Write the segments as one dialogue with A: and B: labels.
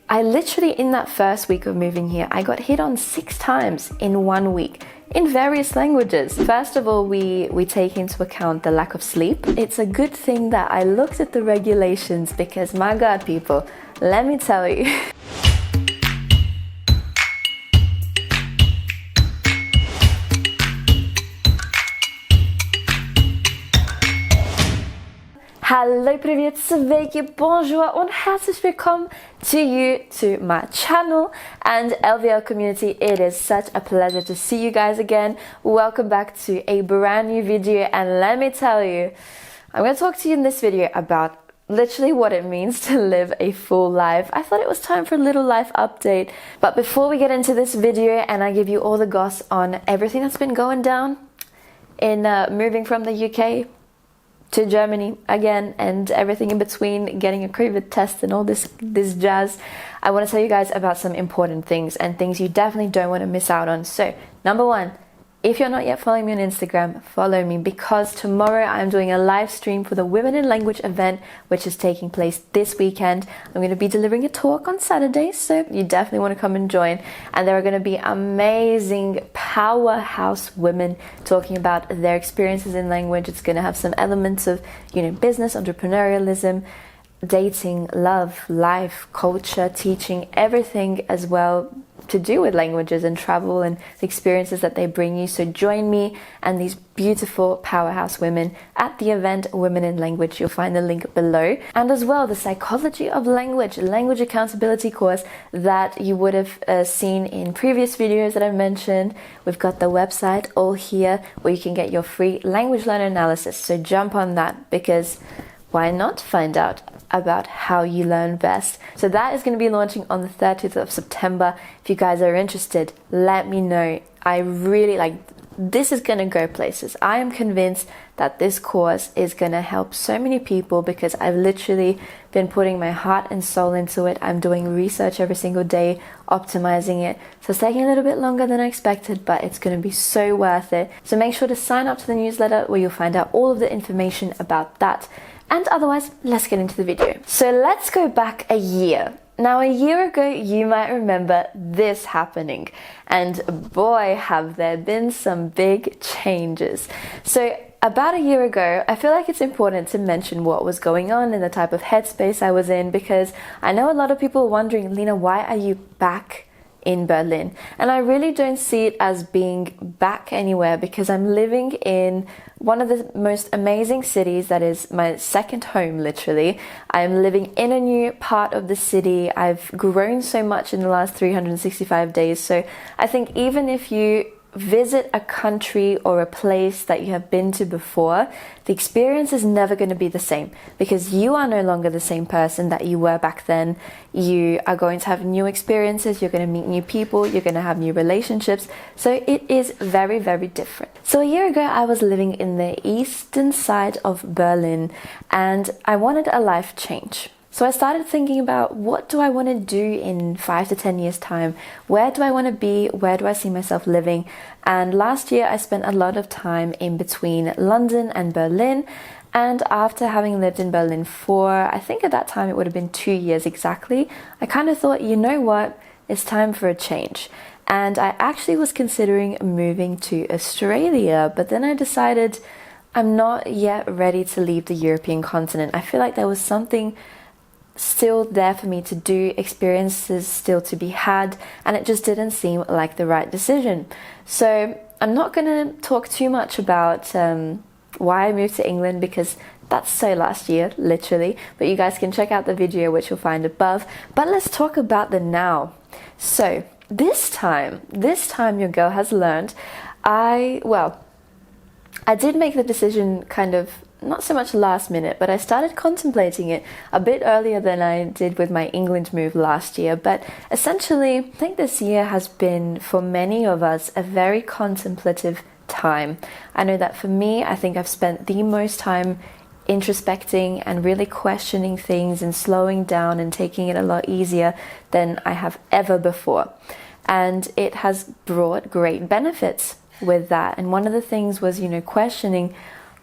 A: I literally, in that first week of moving here, I got hit on 6 times in 1 week in various languages. First of all, we take into account the lack of sleep. It's a good thing that I looked at the regulations because, my God, people, let me tell you. Hallo, привет, sveiki, bonjour und herzlich willkommen to my channel and LVL community. It is such a pleasure to see you guys again. Welcome back to a brand new video, and let me tell you, I'm going to talk to you in this video about literally what it means to live a full life. I thought it was time for a little life update, but before we get into this video and I give you all the goss on everything that's been going down in moving from the UK to Germany again and everything in between, getting a COVID test and all this jazz, I want to tell you guys about some important things and things you definitely don't want to miss out on. So, number one, if you're not yet following me on Instagram, follow me, because tomorrow I'm doing a live stream for the Women in Language event, which is taking place this weekend. I'm going to be delivering a talk on Saturday, so you definitely want to come and join. And there are going to be amazing powerhouse women talking about their experiences in language. It's going to have some elements of, business, entrepreneurialism, dating, love, life, culture, teaching, everything as well to do with languages and travel and the experiences that they bring you. So join me and these beautiful powerhouse women at the event Women in Language. You'll find the link below. And as well, the Psychology of Language Accountability course that you would have seen in previous videos that I've mentioned. We've got the website all here where you can get your free language learner analysis. So jump on that, because why not find out about how you learn best? So that is going to be launching on the 30th of September. If you guys are interested, let me know. I really this is going to go places. I am convinced that this course is going to help so many people because I've literally been putting my heart and soul into it. I'm doing research every single day, optimizing it. So it's taking a little bit longer than I expected, but it's going to be so worth it. So make sure to sign up to the newsletter where you'll find out all of the information about that. And otherwise, let's get into the video. So let's go back a year. Now, a year ago, you might remember this happening. And boy, have there been some big changes. So about a year ago, I feel like it's important to mention what was going on and the type of headspace I was in, because I know a lot of people are wondering, Lina, why are you back in Berlin? And I really don't see it as being back anywhere, because I'm living in one of the most amazing cities that is my second home, literally. I'm living in a new part of the city. I've grown so much in the last 365 days. So I think even if you visit a country or a place that you have been to before, the experience is never going to be the same, because you are no longer the same person that you were back then. You are going to have new experiences, you're going to meet new people, you're going to have new relationships. So it is very, very different. So a year ago, I was living in the eastern side of Berlin and I wanted a life change. So I started thinking about, what do I want to do in 5 to 10 years time? Where do I want to be? Where do I see myself living? And last year I spent a lot of time in between London and Berlin. And after having lived in Berlin for, I think at that time it would have been 2 years exactly, I kind of thought, you know what? It's time for a change. And I actually was considering moving to Australia, but then I decided I'm not yet ready to leave the European continent. I feel like there was something still there for me to do, experiences still to be had, and it just didn't seem like the right decision. So I'm not going to talk too much about why I moved to England, because that's so last year, literally, but you guys can check out the video which you'll find above. But let's talk about the now. So this time your girl has learned. I did make the decision kind of not so much last minute, but I started contemplating it a bit earlier than I did with my England move last year. But essentially, I think this year has been, for many of us, a very contemplative time. I know that for me, I think I've spent the most time introspecting and really questioning things and slowing down and taking it a lot easier than I have ever before. And it has brought great benefits with that. And one of the things was, questioning,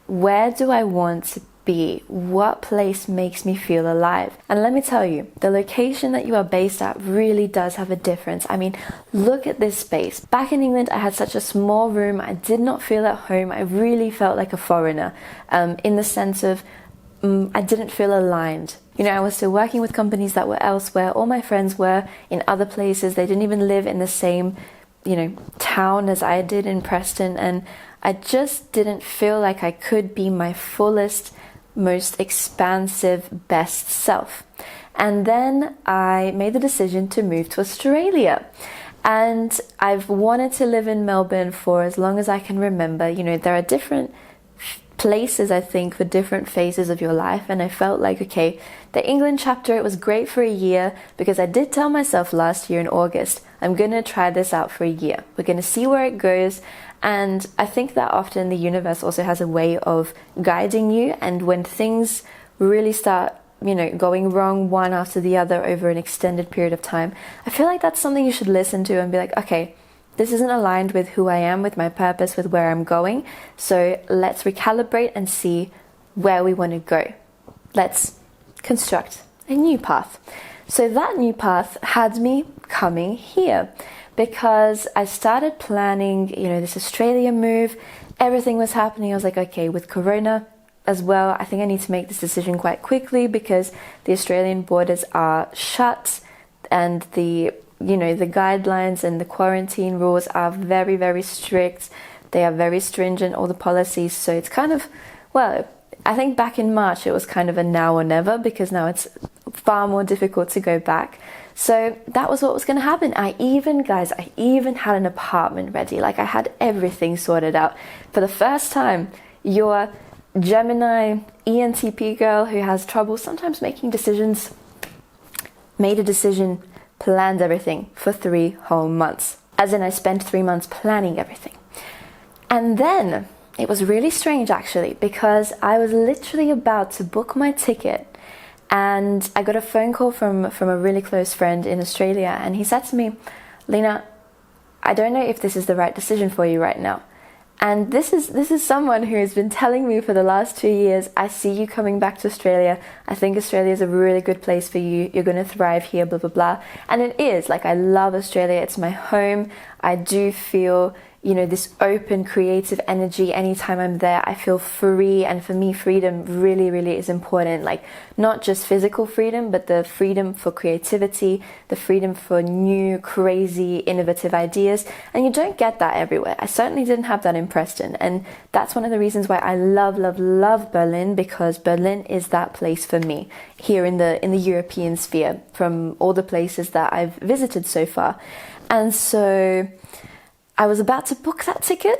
A: where do I want to be? What place makes me feel alive? And let me tell you, the location that you are based at really does have a difference. I mean, look at this space. Back in England, I had such a small room. I did not feel at home. I really felt like a foreigner, in the sense of I didn't feel aligned. You know, I was still working with companies that were elsewhere. All my friends were in other places. They didn't even live in the same, town as I did in Preston. And I just didn't feel like I could be my fullest, most expansive, best self. And then I made the decision to move to Australia. And I've wanted to live in Melbourne for as long as I can remember. There are different places, I think, for different phases of your life. And I felt like, okay, the England chapter, it was great for a year, because I did tell myself last year in August, I'm going to try this out for a year. We're going to see where it goes. And I think that often the universe also has a way of guiding you. And when things really start, going wrong one after the other over an extended period of time, I feel like that's something you should listen to and be like, okay, this isn't aligned with who I am, with my purpose, with where I'm going. So let's recalibrate and see where we want to go. Let's construct a new path. So that new path had me coming here, because I started planning, this Australia move. Everything was happening. I was like, okay, with Corona as well, I think I need to make this decision quite quickly, because the Australian borders are shut, and the guidelines and the quarantine rules are very, very strict. They are very stringent, all the policies. So it's kind of, I think back in March, it was kind of a now or never, because now it's far more difficult to go back. So that was what was going to happen. I even had an apartment ready. Like, I had everything sorted out. For the first time, your Gemini ENTP girl who has trouble sometimes making decisions, made a decision, planned everything for 3 whole months. As in, I spent 3 months planning everything. And then it was really strange, actually, because I was literally about to book my ticket, and I got a phone call from a really close friend in Australia, and he said to me, Lina, I don't know if this is the right decision for you right now. And this is someone who has been telling me for the last 2 years, I see you coming back to Australia. I think Australia is a really good place for you. You're going to thrive here, blah, blah, blah. And it is. Like, I love Australia. It's my home. I do feel, this open, creative energy. Anytime I'm there, I feel free. And for me, freedom really, really is important. Like, not just physical freedom, but the freedom for creativity, the freedom for new, crazy, innovative ideas. And you don't get that everywhere. I certainly didn't have that in Preston. And that's one of the reasons why I love, love, love Berlin, because Berlin is that place for me here in the European sphere, from all the places that I've visited so far. And so I was about to book that ticket,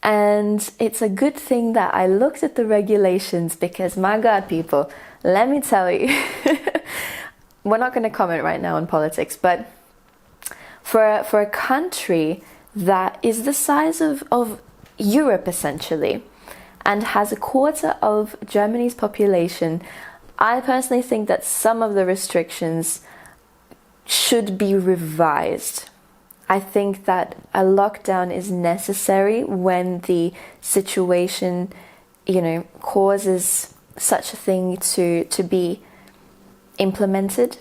A: and it's a good thing that I looked at the regulations, because my God, people, let me tell you, we're not going to comment right now on politics, but for a country that is the size of Europe, essentially, and has a quarter of Germany's population, I personally think that some of the restrictions should be revised. I think that a lockdown is necessary when the situation, causes such a thing to be implemented.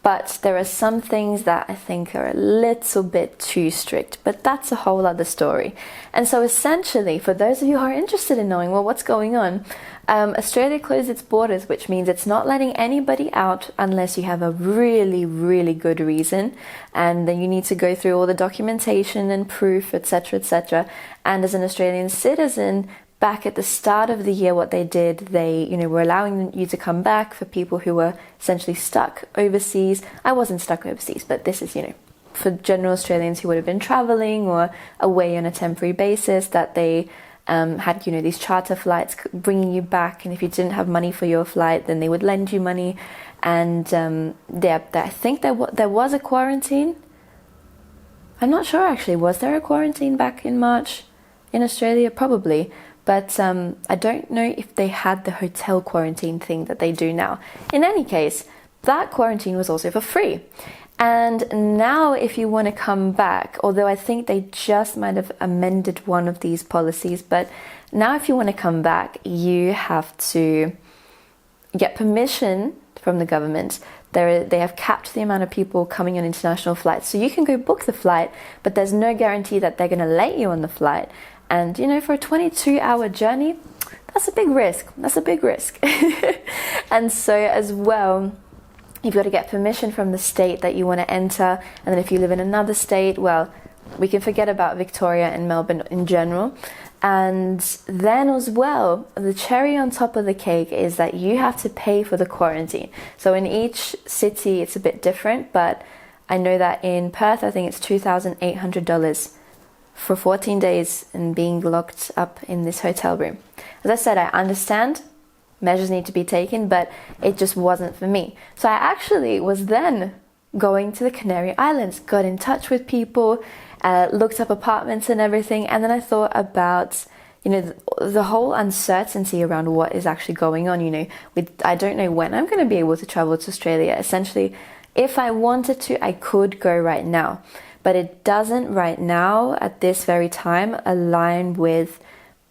A: But there are some things that I think are a little bit too strict, but that's a whole other story. And so essentially, for those of you who are interested in knowing, what's going on, Australia closed its borders, which means it's not letting anybody out unless you have a really, really good reason. And then you need to go through all the documentation and proof, etc., etc. And as an Australian citizen, back at the start of the year, what they did, they, were allowing you to come back for people who were essentially stuck overseas. I wasn't stuck overseas, but this is, for general Australians who would have been traveling or away on a temporary basis, that they had, these charter flights bringing you back. And if you didn't have money for your flight, then they would lend you money. And I think there was a quarantine. I'm not sure, actually. Was there a quarantine back in March in Australia? Probably. But I don't know if they had the hotel quarantine thing that they do now. In any case, that quarantine was also for free. And now if you want to come back, although I think they just might have amended one of these policies, but now if you want to come back, you have to get permission from the government. They have capped the amount of people coming on international flights. So you can go book the flight, but there's no guarantee that they're going to let you on the flight. And, for a 22-hour journey, that's a big risk. That's a big risk. And so as well, you've got to get permission from the state that you want to enter. And then if you live in another state, well, we can forget about Victoria and Melbourne in general. And then as well, the cherry on top of the cake is that you have to pay for the quarantine. So in each city, it's a bit different, but I know that in Perth, I think it's $2,800 for 14 days and being locked up in this hotel room. As I said, I understand measures need to be taken, but it just wasn't for me. So I actually was then going to the Canary Islands, got in touch with people, looked up apartments and everything, and then I thought about the whole uncertainty around what is actually going on. I don't know when I'm going to be able to travel to Australia. Essentially, if I wanted to, I could go right now, but it doesn't right now at this very time align with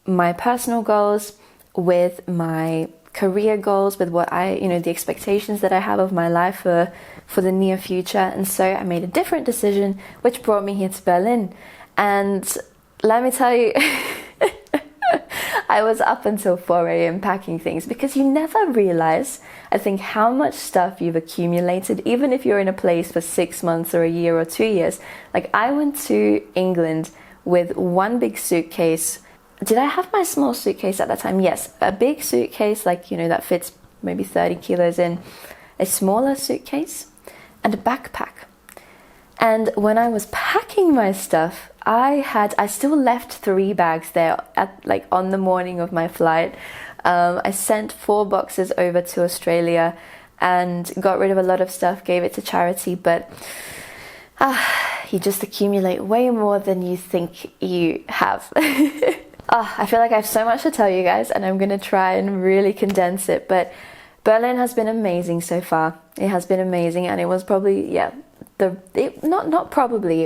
A: my personal goals, with my career goals, with what the expectations that I have of my life for the near future. And so I made a different decision, which brought me here to Berlin. And let me tell you, I was up until 4 a.m. packing things, because you never realize, I think, how much stuff you've accumulated, even if you're in a place for 6 months or a year or 2 years. Like, I went to England with one big suitcase. Did I have my small suitcase at that time? Yes, a big suitcase, that fits maybe 30 kilos in, a smaller suitcase, and a backpack. And when I was packing my stuff, I still left 3 bags there on the morning of my flight. I sent 4 boxes over to Australia and got rid of a lot of stuff, gave it to charity, but you just accumulate way more than you think you have. I feel like I have so much to tell you guys, and I'm going to try and really condense it, but Berlin has been amazing so far. It has been amazing, and it was probably, it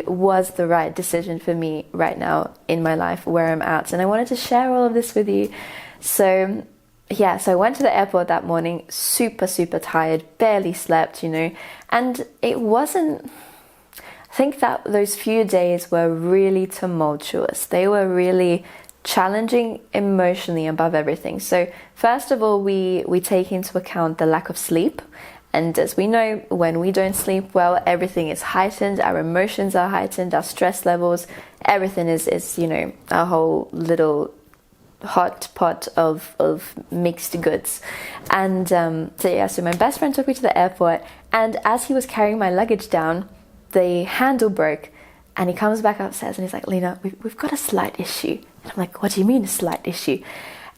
A: was the right decision for me right now in my life where I'm at, and I wanted to share all of this with you. So I went to the airport that morning, super, super tired, barely slept, and it wasn't, I think that those few days were really tumultuous. They were really challenging emotionally above everything. So first of all, we take into account the lack of sleep. And as we know, when we don't sleep well, everything is heightened, our emotions are heightened, our stress levels, everything is a whole little hot pot of mixed goods. And so my best friend took me to the airport, and as he was carrying my luggage down, the handle broke, and he comes back upstairs and he's like, Lina, we've got a slight issue. And I'm like, what do you mean a slight issue?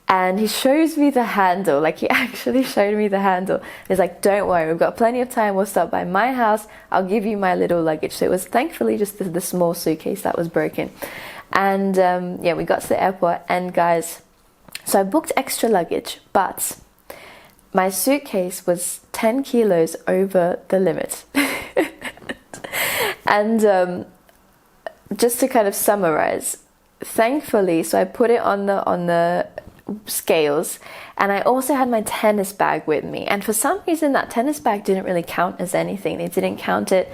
A: And he shows me the handle, he actually showed me the handle. He's like, don't worry, we've got plenty of time, we'll stop by my house, I'll give you my little luggage. So it was thankfully just the small suitcase that was broken. And we got to the airport, and guys, so I booked extra luggage, but my suitcase was 10 kilos over the limit. And just to kind of summarize, thankfully, so I put it on the scales, and I also had my tennis bag with me, and for some reason that tennis bag didn't really count as anything. They didn't count it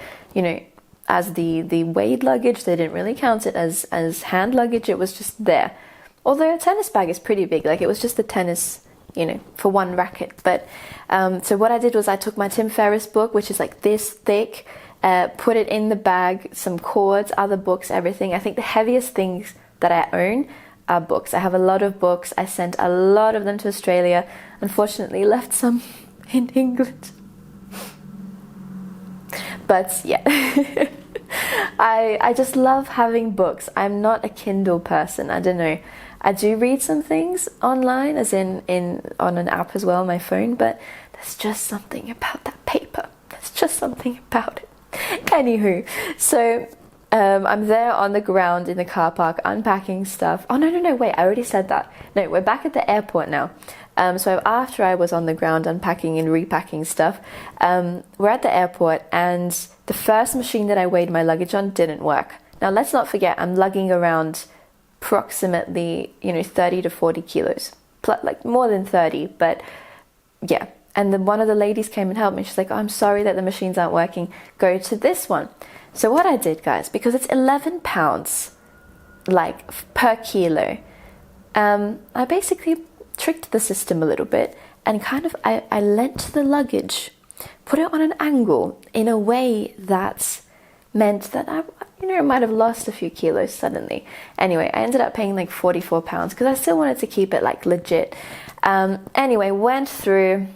A: as the weighed luggage. They didn't really count it as hand luggage. It was just there, although a tennis bag is pretty big. It was just the tennis, for one racket. But so what I did was I took my Tim Ferriss book, which is this thick, put it in the bag, some cords, other books, everything. I think the heaviest things that I own are books. I have a lot of books. I sent a lot of them to Australia. Unfortunately, left some in England. But yeah, I just love having books. I'm not a Kindle person. I don't know. I do read some things online, as in on an app as well, on my phone, but there's just something about that paper. There's just something about it. Anywho, so I'm there on the ground in the car park unpacking stuff. Oh, no, wait, I already said that. No, we're back at the airport now. So after I was on the ground unpacking and repacking stuff, we're at the airport, and the first machine that I weighed my luggage on didn't work. Now, let's not forget, I'm lugging around approximately, 30 to 40 kilos, like more than 30, but yeah. And then one of the ladies came and helped me. She's like, oh, I'm sorry that the machines aren't working. Go to this one. So what I did, guys, because it's 11 pounds, like per kilo, I basically tricked the system a little bit and kind of, I lent the luggage, put it on an angle in a way that meant that I might have lost a few kilos suddenly. Anyway, I ended up paying like 44 pounds because I still wanted to keep it like legit. Anyway, went through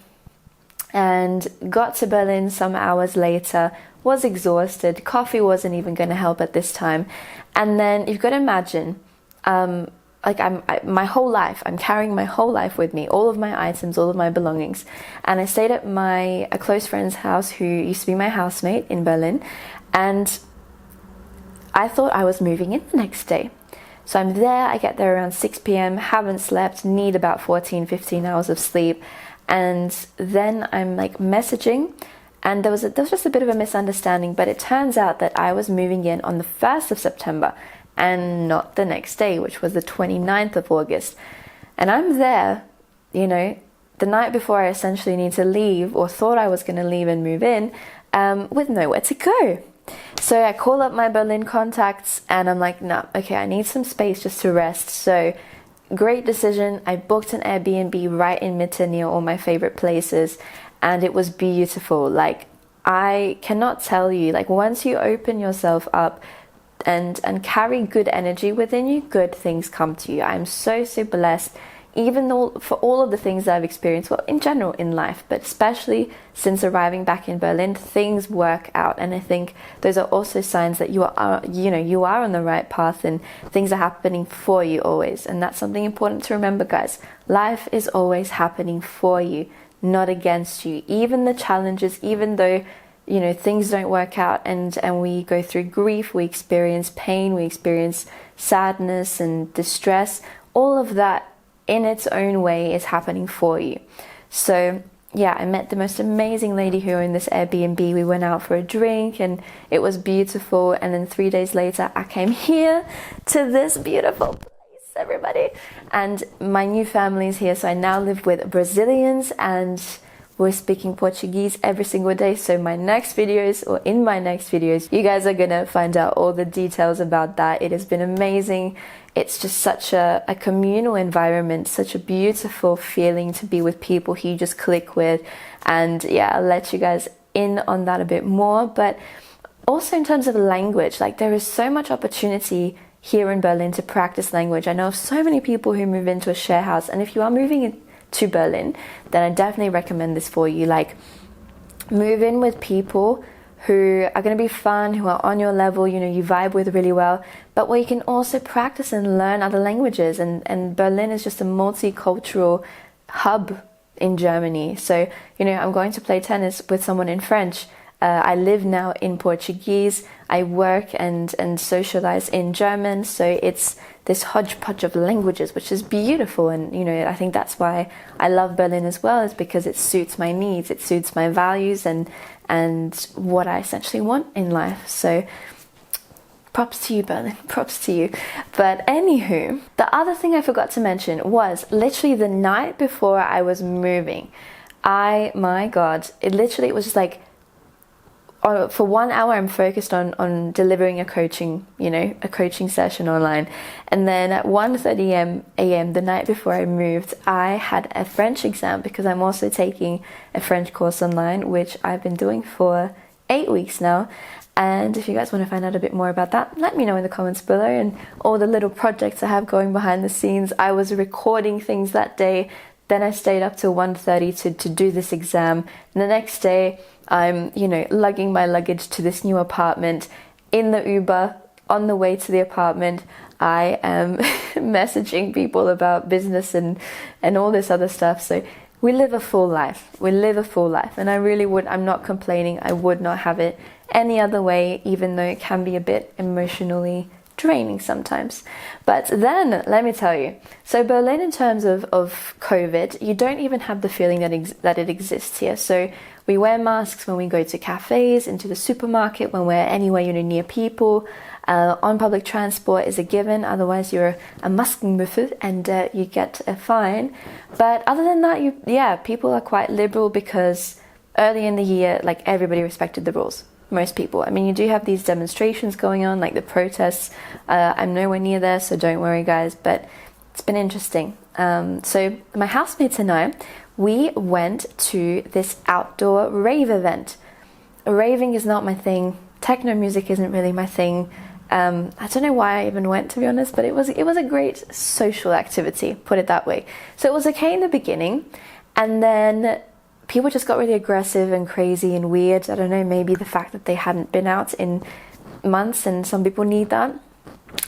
A: and got to Berlin some hours later, was exhausted. Coffee wasn't even going to help at this time. And then you've got to imagine, my whole life, I'm carrying my whole life with me, all of my items, all of my belongings. And I stayed at a close friend's house who used to be my housemate in Berlin. And I thought I was moving in the next day. So I'm there, I get there around 6 p.m, haven't slept, need about 14, 15 hours of sleep. And then I'm like messaging, and there was just a bit of a misunderstanding, but it turns out that I was moving in on the 1st of September and not the next day, which was the 29th of August. And I'm there, the night before I essentially need to leave, or thought I was going to leave and move in, with nowhere to go. So I call up my Berlin contacts and I'm like, no, okay, I need some space just to rest. So great decision. I booked an Airbnb right in Mitte near all my favorite places, and it was beautiful. Like, I cannot tell you, like, once you open yourself up and carry good energy within you, good things come to you. I'm so blessed, even though for all of the things that I've experienced, well, in general in life, but especially since arriving back in Berlin, things work out. And I think those are also signs that you are on the right path and things are happening for you always. And that's something important to remember, guys. Life is always happening for you, not against you. Even the challenges, even though, things don't work out and we go through grief, we experience pain, we experience sadness and distress, all of that in its own way is happening for you. So yeah, I met the most amazing lady who owned this Airbnb. We went out for a drink and it was beautiful. And then 3 days later, I came here to this beautiful place, everybody. And my new family is here. So I now live with Brazilians and we're speaking Portuguese every single day. So in my next videos, you guys are gonna find out all the details about that. It has been amazing. It's just such a communal environment, such a beautiful feeling to be with people who you just click with. And yeah, I'll let you guys in on that a bit more. But also in terms of language, like, there is so much opportunity here in Berlin to practice language. I know of so many people who move into a share house, and if you are moving to Berlin, then I definitely recommend this for you. Like, move in with people who are going to be fun, who are on your level, you vibe with really well, but where you can also practice and learn other languages. And Berlin is just a multicultural hub in Germany. So, I'm going to play tennis with someone in French. I live now in Portuguese. I work and socialize in German. So it's this hodgepodge of languages, which is beautiful. And, I think that's why I love Berlin as well, is because it suits my needs. It suits my values and what I essentially want in life. So props to you, Berlin. Props to you. But anywho, the other thing I forgot to mention was literally the night before I was moving. My God, it was just like, for 1 hour, I'm focused on delivering a coaching session online. And then at 1:30 a.m. the night before I moved, I had a French exam because I'm also taking a French course online, which I've been doing for 8 weeks now. And if you guys want to find out a bit more about that, let me know in the comments below, and all the little projects I have going behind the scenes. I was recording things that day. Then I stayed up till 1:30 to do this exam. And the next day, I'm, lugging my luggage to this new apartment. In the Uber, on the way to the apartment, I am messaging people about business and all this other stuff. So we live a full life. And I'm not complaining. I would not have it any other way, even though it can be a bit emotionally draining sometimes. But then, let me tell you, so Berlin, in terms of COVID, you don't even have the feeling that it exists here. So we wear masks when we go to cafes, into the supermarket, when we're anywhere, near people. On public transport is a given, otherwise you're a Maskenbüffel and you get a fine. But other than that, people are quite liberal, because early in the year, like, everybody respected the rules. Most people. I mean, you do have these demonstrations going on, like the protests. I'm nowhere near there, so don't worry, guys, but it's been interesting. So my housemates and I, we went to this outdoor rave event. Raving is not my thing. Techno music isn't really my thing. I don't know why I even went, to be honest, but it was a great social activity, put it that way. So it was okay in the beginning, and then people just got really aggressive and crazy and weird. I don't know, maybe the fact that they hadn't been out in months, and some people need that.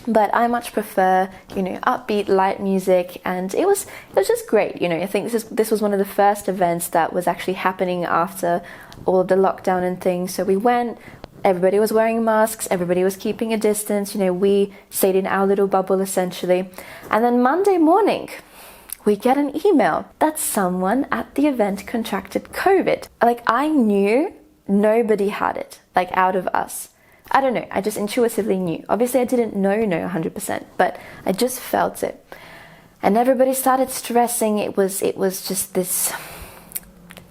A: But I much prefer, upbeat, light music, and it was just great. I think this was one of the first events that was actually happening after all of the lockdown and things. So we went, everybody was wearing masks, everybody was keeping a distance, we stayed in our little bubble essentially. And then Monday morning, we get an email that someone at the event contracted COVID. Like, I knew nobody had it, like, out of us. I don't know, I just intuitively knew. Obviously I didn't know 100%, but I just felt it. And everybody started stressing. It was just this,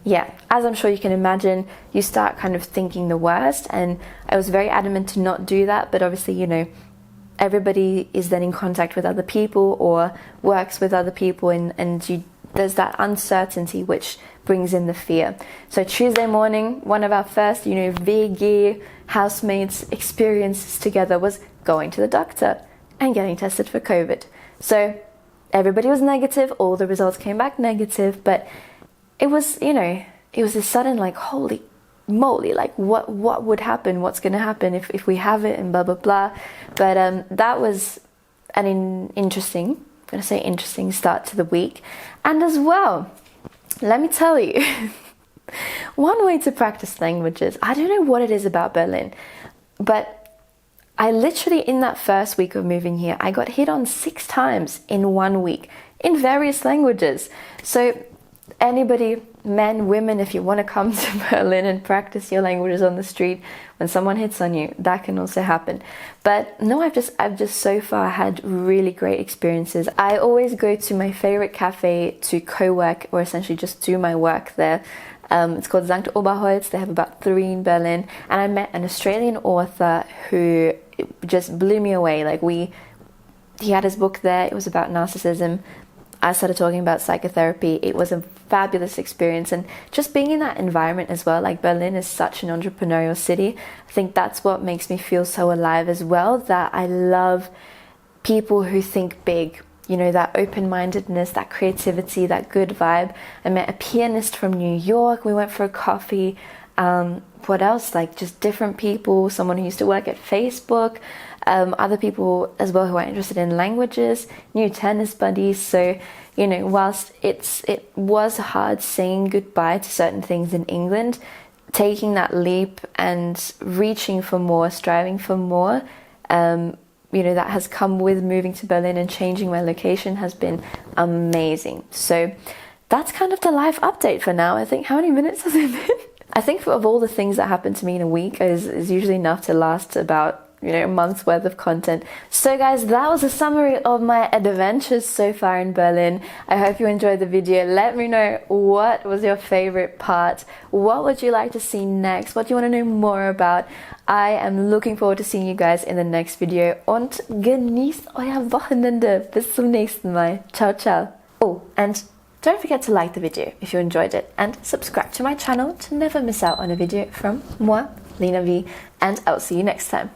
A: as I'm sure you can imagine, you start kind of thinking the worst, and I was very adamant to not do that, but obviously, everybody is then in contact with other people or works with other people, and there's that uncertainty which brings in the fear. So Tuesday morning, one of our first, VG housemates experiences together was going to the doctor and getting tested for COVID. So everybody was negative, all the results came back negative, but it was, it was this sudden, like, holy moly, like, what would happen, what's going to happen if we have it, and blah blah blah. But that was an interesting start to the week. And as well, let me tell you, one way to practice languages, I don't know what it is about Berlin, but I literally, in that first week of moving here, I got hit on 6 times in 1 week in various languages. So anybody, men, women, if you want to come to Berlin and practice your languages on the street, when someone hits on you, that can also happen. But no, I've just so far had really great experiences. I always go to my favorite cafe to co-work, or essentially just do my work there. It's called St. Oberholz. They have about 3 in Berlin, and I met an Australian author who just blew me away. Like, he had his book there. It was about narcissism. I started talking about psychotherapy. It was a fabulous experience, and just being in that environment as well. Like, Berlin is such an entrepreneurial city. I think that's what makes me feel so alive as well, that I love people who think big, that open-mindedness, that creativity, that good vibe. I met a pianist from New York. We went for a coffee. What else? Like, just different people, someone who used to work at Facebook, other people as well who are interested in languages, new tennis buddies. So, whilst it was hard saying goodbye to certain things in England, taking that leap and reaching for more, striving for more, that has come with moving to Berlin and changing my location has been amazing. So that's kind of the life update for now. I think, how many minutes has it been? I think of all the things that happen to me in a week is usually enough to last about a month's worth of content. So guys, that was a summary of my adventures so far in Berlin. I hope you enjoyed the video. Let me know, what was your favorite part? What would you like to see next? What do you want to know more about? I am looking forward to seeing you guys in the next video, und genießt euer Wochenende. Bis zum nächsten Mal. Ciao, ciao. Oh, and don't forget to like the video if you enjoyed it, and subscribe to my channel to never miss out on a video from moi, Lina V, and I'll see you next time.